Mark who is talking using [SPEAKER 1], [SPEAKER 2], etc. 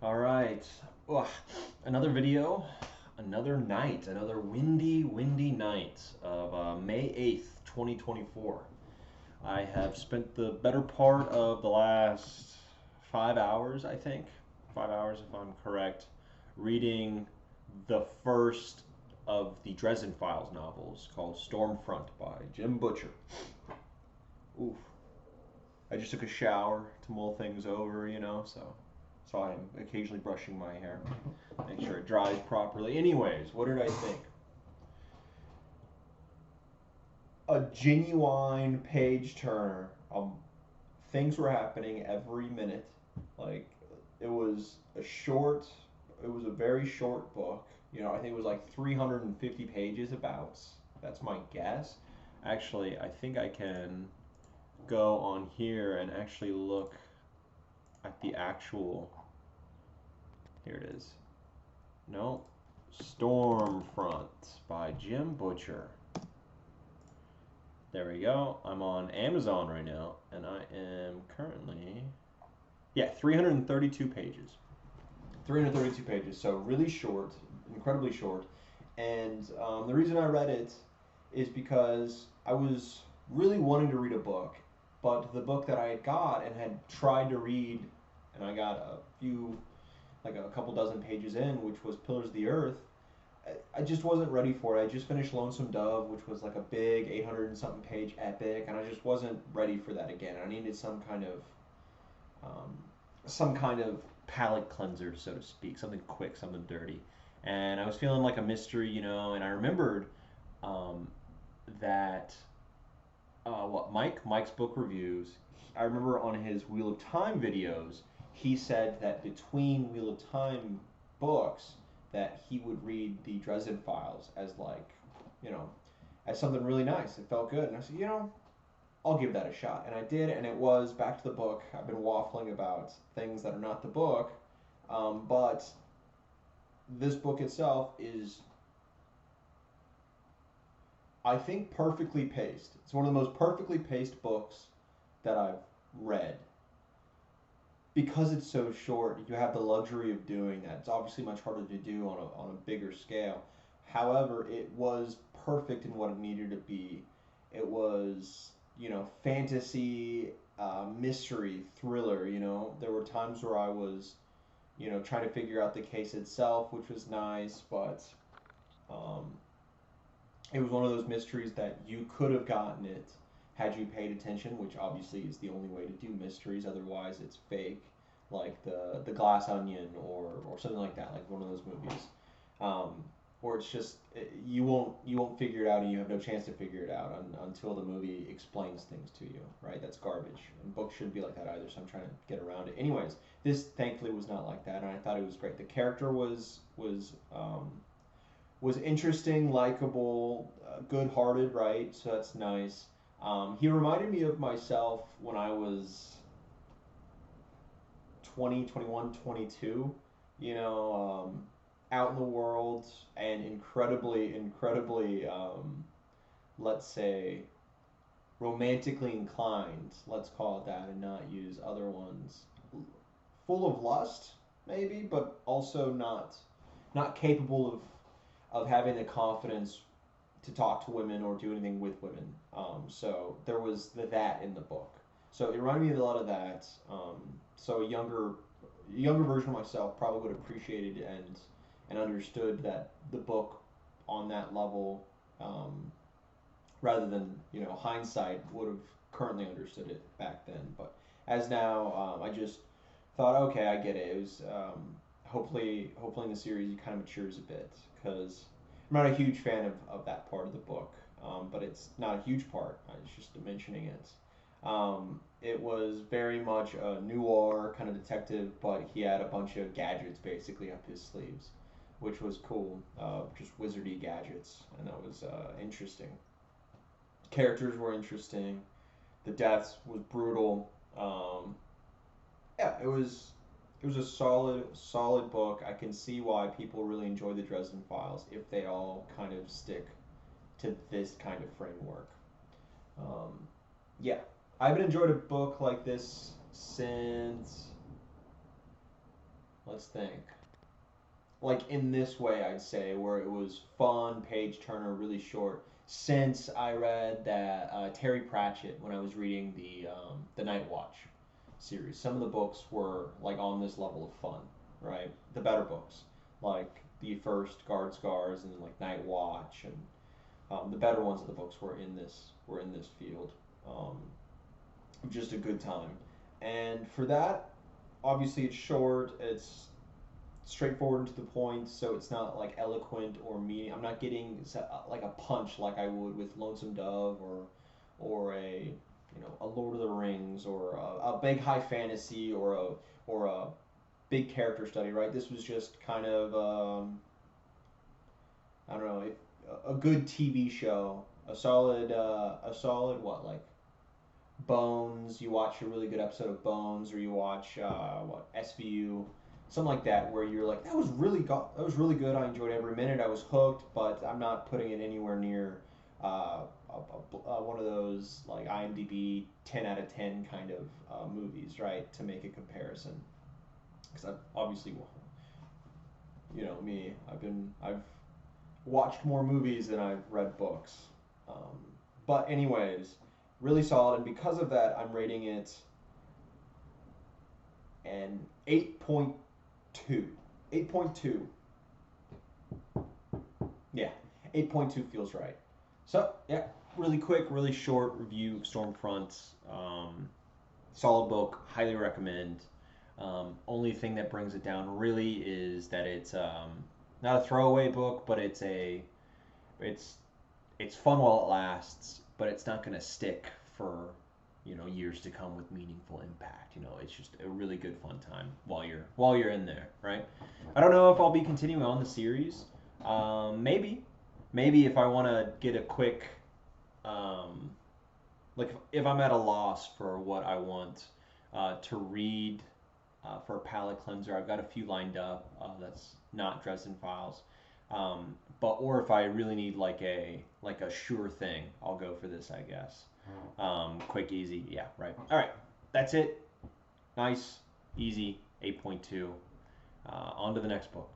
[SPEAKER 1] All right. Ugh. Another video, another night, another windy night of May 8th, 2024. I have spent the better part of the last 5 hours, I think, 5 hours if I'm correct, reading the first of the Dresden Files novels called Stormfront by Jim Butcher. Oof. I just took a shower to mull things over, so I'm occasionally brushing my hair, make sure it dries properly. Anyways, what did I think? A genuine page turner. Things were happening every minute. Like it was a short, it was a very short book. I think it was like 350 pages about. That's my guess. Actually, I think I can go on here and actually look at the actual. Here it is. No, Stormfront by Jim Butcher. There we go. I'm on Amazon right now, and I am currently, 332 pages. 332 pages, so really short, incredibly short. And the reason I read it is because I was really wanting to read a book, but the book that I got and had tried to read, and I got like a couple dozen pages in, which was Pillars of the Earth. I just wasn't ready for it. I just finished Lonesome Dove, which was like a big 800 and something page epic, and I just wasn't ready for that again. I needed um, some kind of palate cleanser, so to speak, something quick, something dirty. And I was feeling like a mystery, and I remembered um, that Mike's book reviews. I remember on his Wheel of Time videos, he said that between Wheel of Time books, that he would read the Dresden Files as like, you know, as something really nice. It felt good, and I said, I'll give that a shot, and I did, and it was back to the book. I've been waffling about things that are not the book, but this book itself is, I think, perfectly paced. It's one of the most perfectly paced books that I've read. Because it's so short, you have the luxury of doing that. It's obviously much harder to do on a bigger scale. However, it was perfect in what it needed to be. It was, fantasy, mystery, thriller. There were times where I was, trying to figure out the case itself, which was nice, but um, it was one of those mysteries that you could have gotten it had you paid attention, which obviously is the only way to do mysteries. Otherwise, it's fake, like the Glass Onion or something like that, like one of those movies, um, or it's just you won't figure it out, and you have no chance to figure it out until the movie explains things to you. Right? That's garbage. And books shouldn't be like that either. So I'm trying to get around it. Anyways, this thankfully was not like that, and I thought it was great. The character was interesting, likable, good-hearted, right? So that's nice. He reminded me of myself when I was 20, 21, 22. Out in the world and incredibly, let's say, romantically inclined. Let's call it that, and not use other ones. Full of lust, maybe, but also not capable of having the confidence to talk to women or do anything with women. So there was that in the book. So it reminded me a lot of that. So a younger version of myself probably would have appreciated and understood that the book on that level, rather than hindsight would have currently understood it back then. But as now, I just thought, okay, I get it. It was hopefully in the series it kind of matures a bit because I'm not a huge fan of that part of the book, but it's not a huge part. It's just mentioning it. It was very much a noir kind of detective, but he had a bunch of gadgets basically up his sleeves, which was cool. Just wizardy gadgets, and that was interesting. Characters were interesting. The deaths was brutal. Yeah, it was a solid book. I can see why people really enjoy the Dresden Files if they all kind of stick to this kind of framework. Um, yeah, I haven't enjoyed a book like this since Let's think. Like in this way, I'd say, where it was fun, page turner, really short. Since I read that Terry Pratchett when I was reading the Night Watch series, some of the books were like on this level of fun, right? The better books, like the first Guard Scars and like Night Watch, and the better ones of the books were in this field. Um, just a good time, and for that, obviously it's short. It's straightforward and to the point, so it's not like eloquent or meaning. I'm not getting like a punch like I would with Lonesome Dove or a a Lord of the Rings or a big high fantasy or a big character study. Right. This was just kind of I don't know, a good TV show, a solid what, like Bones. You watch a really good episode of Bones, or you watch what, SVU, something like that, where you're like, that was really good. I enjoyed every minute. I was hooked, but I'm not putting it anywhere near one of those like IMDb 10 out of 10 kind of movies, right? To make a comparison, because I've obviously, me, I've watched more movies than I've read books. Um, but anyways, really solid, and because of that, I'm rating it an 8.2. 8.2. Yeah, 8.2 feels right. So yeah, really quick, really short review of Stormfront. Solid book, highly recommend. Only thing that brings it down really is that it's not a throwaway book, but it's it's fun while it lasts, but it's not going to stick for years to come with meaningful impact. It's just a really good fun time while you're in there, right? I don't know if I'll be continuing on the series. Maybe if I want to get a quick um, like if I'm at a loss for what I want to read for a palate cleanser, I've got a few lined up. That's not Dresden Files. But or if I really need like a sure thing, I'll go for this, I guess. Quick, easy, yeah, right. All right, that's it. Nice, easy, 8.2. On to the next book.